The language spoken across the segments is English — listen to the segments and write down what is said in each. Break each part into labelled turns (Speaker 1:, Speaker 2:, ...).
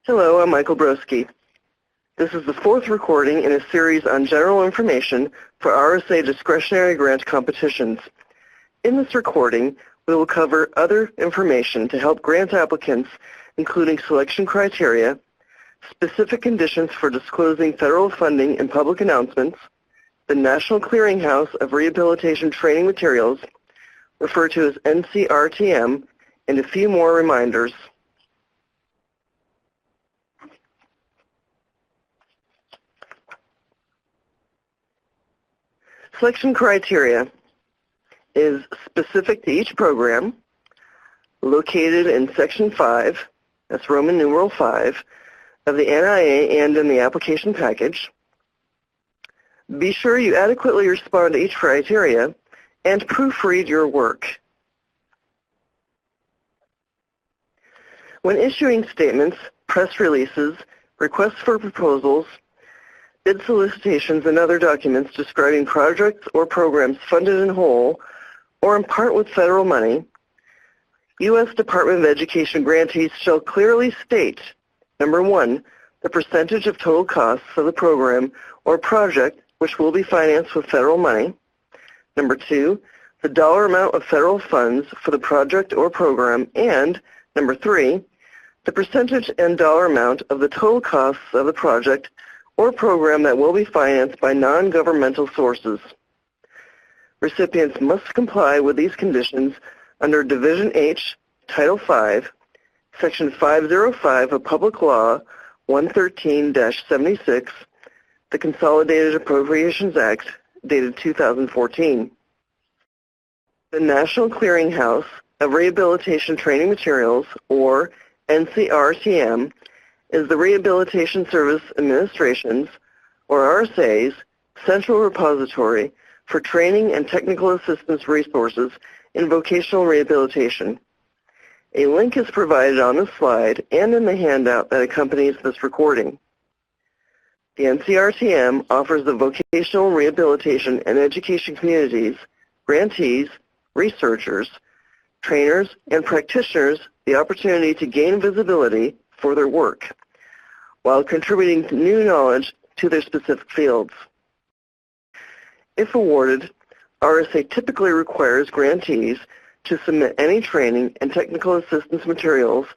Speaker 1: Hello, I'm Michael Broski. This is the fourth recording in a series on general information for RSA discretionary grant competitions. In this recording, we will cover other information to help grant applicants, including selection criteria, specific conditions for disclosing federal funding in public announcements, the National Clearinghouse of Rehabilitation Training Materials, referred to as NCRTM, and a few more reminders. Selection criteria is specific to each program, located in Section 5, that's Roman numeral 5, of the NIA and in the application package. Be sure you adequately respond to each criteria and proofread your work. When issuing statements, press releases, requests for proposals, bid solicitations, and other documents describing projects or programs funded in whole or in part with federal money, U.S. Department of Education grantees shall clearly state, number one, the percentage of total costs of the program or project which will be financed with federal money, number two, the dollar amount of federal funds for the project or program, and number three, the percentage and dollar amount of the total costs of the project or program that will be financed by non-governmental sources. Recipients must comply with these conditions under Division H, Title V, Section 505 of Public Law 113-76, the Consolidated Appropriations Act, dated 2014. The National Clearinghouse of Rehabilitation Training Materials, or NCRTM, is the Rehabilitation Service Administration's, or RSA's, central repository for training and technical assistance resources in vocational rehabilitation. A link is provided on the slide and in the handout that accompanies this recording. The NCRTM offers the vocational rehabilitation and education communities, grantees, researchers, trainers, and practitioners the opportunity to gain visibility for their work, while contributing new knowledge to their specific fields. If awarded, RSA typically requires grantees to submit any training and technical assistance materials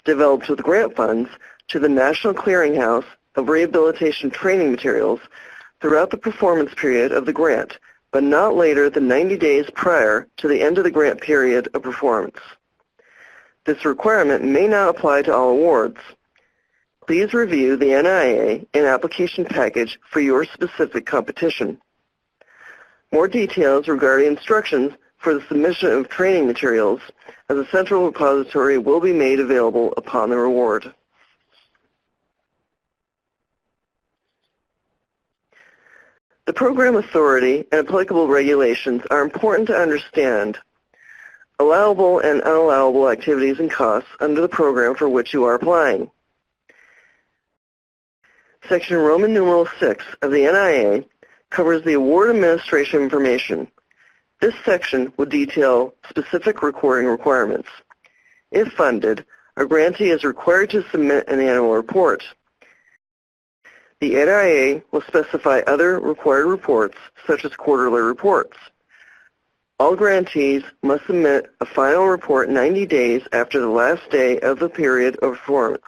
Speaker 1: developed with grant funds to the National Clearinghouse of Rehabilitation Training Materials throughout the performance period of the grant, but not later than 90 days prior to the end of the grant period of performance. This requirement may not apply to all awards. Please review the NIA and application package for your specific competition. More details regarding instructions for the submission of training materials as a central repository will be made available upon the award. The program authority and applicable regulations are important to understand. Allowable and unallowable activities and costs under the program for which you are applying. Section Roman numeral 6 of the NIA covers the award administration information. This section will detail specific recording requirements. If funded, a grantee is required to submit an annual report. The NIA will specify other required reports, such as quarterly reports. All grantees must submit a final report 90 days after the last day of the period of performance.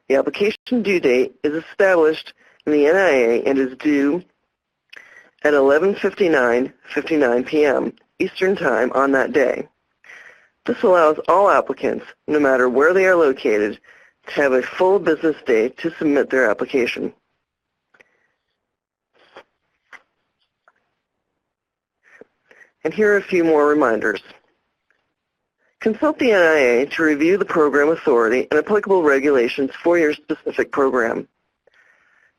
Speaker 1: The application due date is established in the NIA and is due at 11:59 p.m. Eastern Time on that day. This allows all applicants, no matter where they are located, to have a full business day to submit their application. And here are a few more reminders. Consult the NIA to review the program authority and applicable regulations for your specific program.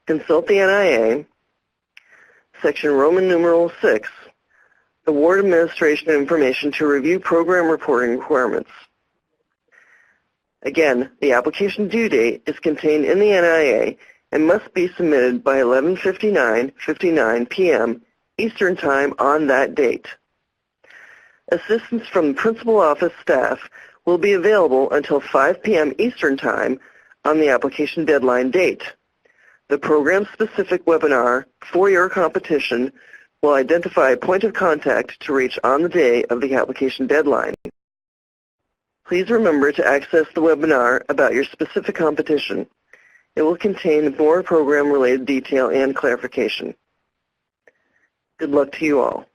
Speaker 1: Consult the NIA, Section Roman numeral 6, Award Administration Information to review program reporting requirements. Again, the application due date is contained in the NIA and must be submitted by 11:59 p.m. Eastern Time on that date. Assistance from the principal office staff will be available until 5 p.m. Eastern Time on the application deadline date. The program-specific webinar for your competition will identify a point of contact to reach on the day of the application deadline. Please remember to access the webinar about your specific competition. It will contain more program-related detail and clarification. Good luck to you all.